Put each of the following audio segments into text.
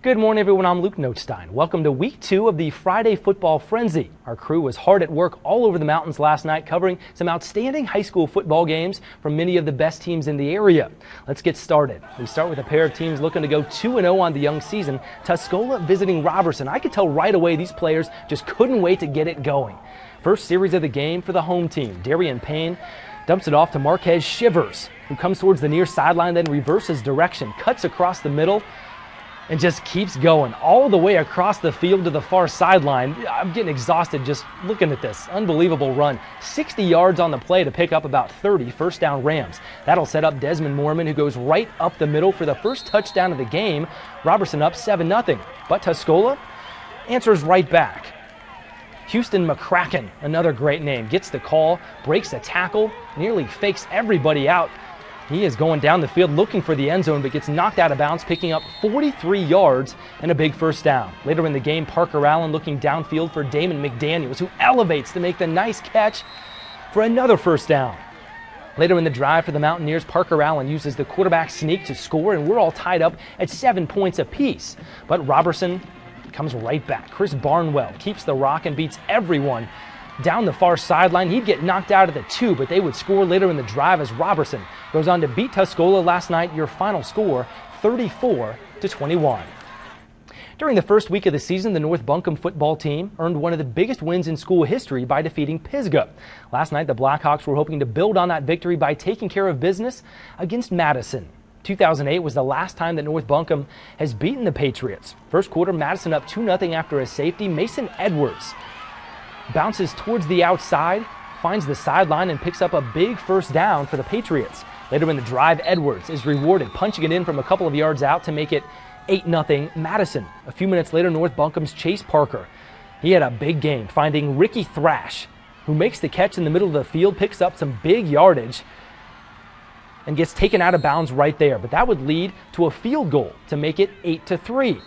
Good morning, everyone. I'm Luke Notestein. Welcome to week 2 of the Friday Football Frenzy. Our crew was hard at work all over the mountains last night covering some outstanding high school football games from many of the best teams in the area. Let's get started. We start with a pair of teams looking to go 2-0 on the young season. Tuscola visiting Roberson. I could tell right away these players just couldn't wait to get it going. First series of the game for the home team. Darian Payne dumps it off to Marquez Shivers, who comes towards the near sideline, then reverses direction, cuts across the middle, and just keeps going all the way across the field to the far sideline. I'm getting exhausted just looking at this. Unbelievable run. 60 yards on the play to pick up about 30 first down Rams. That'll set up Desmond Mormon, who goes right up the middle for the first touchdown of the game. Roberson up 7-0. But Tuscola answers right back. Houston McCracken, another great name, gets the call, breaks a tackle, nearly fakes everybody out. He is going down the field looking for the end zone, but gets knocked out of bounds, picking up 43 yards and a big first down. Later in the game, Parker Allen looking downfield for Damon McDaniels, who elevates to make the nice catch for another first down. Later in the drive for the Mountaineers, Parker Allen uses the quarterback sneak to score, and we're all tied up at 7 points apiece. But Roberson comes right back. Chris Barnwell keeps the rock and beats everyone down the far sideline. He'd get knocked out of the 2, but they would score later in the drive as Roberson goes on to beat Tuscola last night. Your final score, 34-21. During the first week of the season, the North Buncombe football team earned one of the biggest wins in school history by defeating Pisgah. Last night, the Blackhawks were hoping to build on that victory by taking care of business against Madison. 2008 was the last time that North Buncombe has beaten the Patriots. First quarter, Madison up 2-0 after a safety. Mason Edwards bounces towards the outside, finds the sideline, and picks up a big first down for the Patriots. Later in the drive, Edwards is rewarded, punching it in from a couple of yards out to make it 8-0 Madison. A few minutes later, North Buncombe's Chase Parker. He had a big game, finding Ricky Thrash, who makes the catch in the middle of the field, picks up some big yardage, and gets taken out of bounds right there. But that would lead to a field goal to make it 8-3.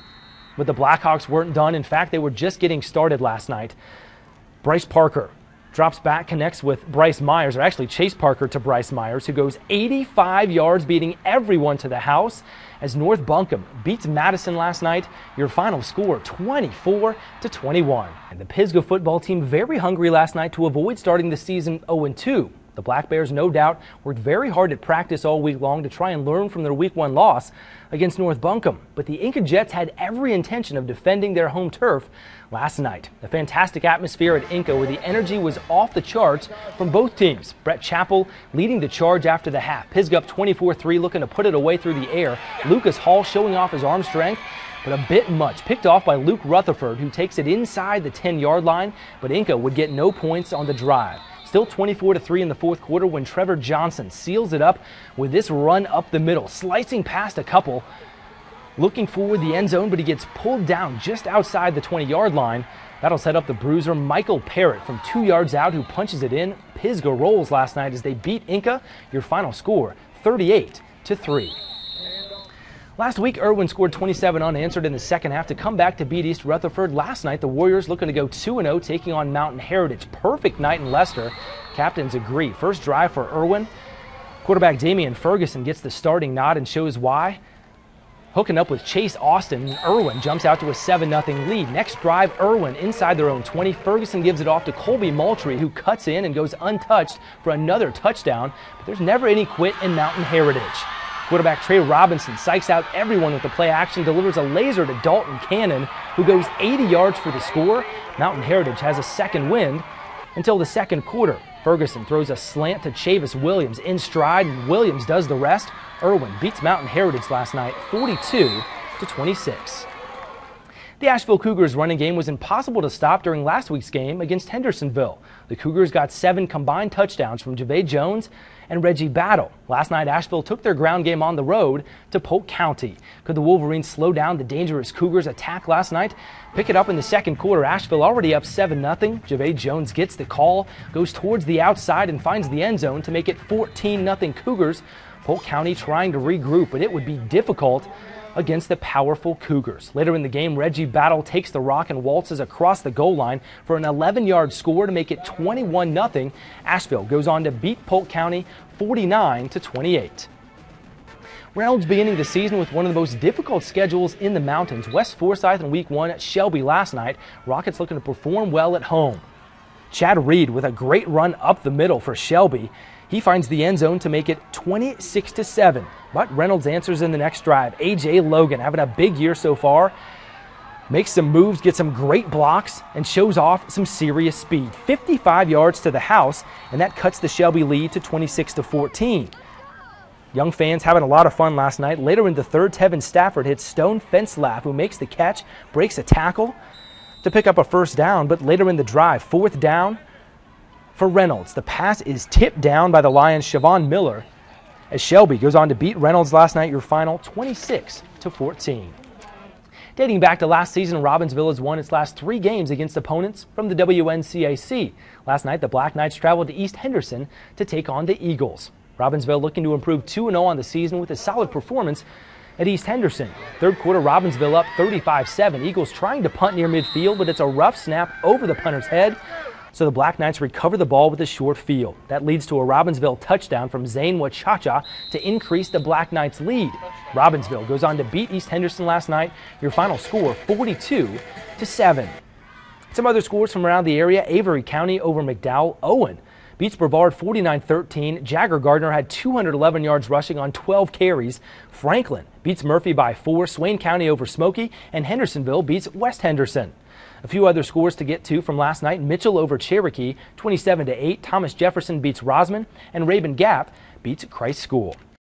But the Blackhawks weren't done. In fact, they were just getting started last night. Bryce Parker drops back, connects with Bryce Myers, or actually Chase Parker to Bryce Myers, who goes 85 yards, beating everyone to the house as North Buncombe beats Madison last night. Your final score, 24-21. And the Pisgah football team very hungry last night to avoid starting the season 0-2. The Black Bears, no doubt, worked very hard at practice all week long to try and learn from their Week 1 loss against North Buncombe. But the Inka Jets had every intention of defending their home turf last night. A fantastic atmosphere at Inka where the energy was off the charts from both teams. Brett Chappell leading the charge after the half. Pisgah up 24-3, looking to put it away through the air. Lucas Hall showing off his arm strength, but a bit much. Picked off by Luke Rutherford, who takes it inside the 10-yard line, but Inka would get no points on the drive. Still 24-3 in the fourth quarter when Trevor Johnson seals it up with this run up the middle, slicing past a couple, looking forward the end zone, but he gets pulled down just outside the 20-yard line. That'll set up the bruiser Michael Parrott from 2 yards out, who punches it in. Pisgah rolls last night as they beat Inka. Your final score, 38-3. Last week, Irwin scored 27 unanswered in the second half to come back to beat East Rutherford. Last night, the Warriors looking to go 2-0, taking on Mountain Heritage. Perfect night in Leicester. Captains agree. First drive for Irwin. Quarterback Damian Ferguson gets the starting nod and shows why. Hooking up with Chase Austin, and Irwin jumps out to a 7-0 lead. Next drive, Irwin inside their own 20. Ferguson gives it off to Colby Moultrie, who cuts in and goes untouched for another touchdown. But there's never any quit in Mountain Heritage. Quarterback Trey Robinson psychs out everyone with the play action, delivers a laser to Dalton Cannon, who goes 80 yards for the score. Mountain Heritage has a second wind until the second quarter. Ferguson throws a slant to Chavis Williams in stride, and Williams does the rest. Irwin beats Mountain Heritage last night 42-26. The Asheville Cougars running game was impossible to stop during last week's game against Hendersonville. The Cougars got 7 combined touchdowns from Javay Jones and Reggie Battle. Last night, Asheville took their ground game on the road to Polk County. Could the Wolverines slow down the dangerous Cougars' attack last night? Pick it up in the second quarter. Asheville already up 7-0. Javay Jones gets the call, goes towards the outside, and finds the end zone to make it 14-0 Cougars. Polk County trying to regroup, but it would be difficult against the powerful Cougars. Later in the game, Reggie Battle takes the rock and waltzes across the goal line for an 11-yard score to make it 21-0. Asheville goes on to beat Polk County 49-28. Reynolds beginning the season with one of the most difficult schedules in the mountains. West Forsyth in week 1 at Shelby last night. Rockets looking to perform well at home. Chad Reed with a great run up the middle for Shelby. He finds the end zone to make it 26-7. But Reynolds answers in the next drive. A.J. Logan having a big year so far. Makes some moves, gets some great blocks, and shows off some serious speed. 55 yards to the house, and that cuts the Shelby lead to 26-14. Young fans having a lot of fun last night. Later in the third, Tevin Stafford hits Stone Fencelap, who makes the catch, breaks a tackle to pick up a first down. But later in the drive, 4th down for Reynolds. The pass is tipped down by the Lions' Siobhan Miller as Shelby goes on to beat Reynolds last night, your final 26-14. Dating back to last season, Robbinsville has won its last 3 games against opponents from the WNCAC. Last night, the Black Knights traveled to East Henderson to take on the Eagles. Robbinsville looking to improve 2-0 on the season with a solid performance at East Henderson. Third quarter, Robbinsville up 35-7. Eagles trying to punt near midfield, but it's a rough snap over the punter's head. So the Black Knights recover the ball with a short field. That leads to a Robbinsville touchdown from Zane Wachacha to increase the Black Knights' lead. Robbinsville goes on to beat East Henderson last night. Your final score, 42-7. Some other scores from around the area. Avery County over McDowell. Owen beats Brevard 49-13. Jagger Gardner had 211 yards rushing on 12 carries. Franklin beats Murphy by 4. Swain County over Smoky. And Hendersonville beats West Henderson. A few other scores to get to from last night. Mitchell over Cherokee 27-8. Thomas Jefferson beats Rosman. And Rabun Gap beats Christ School.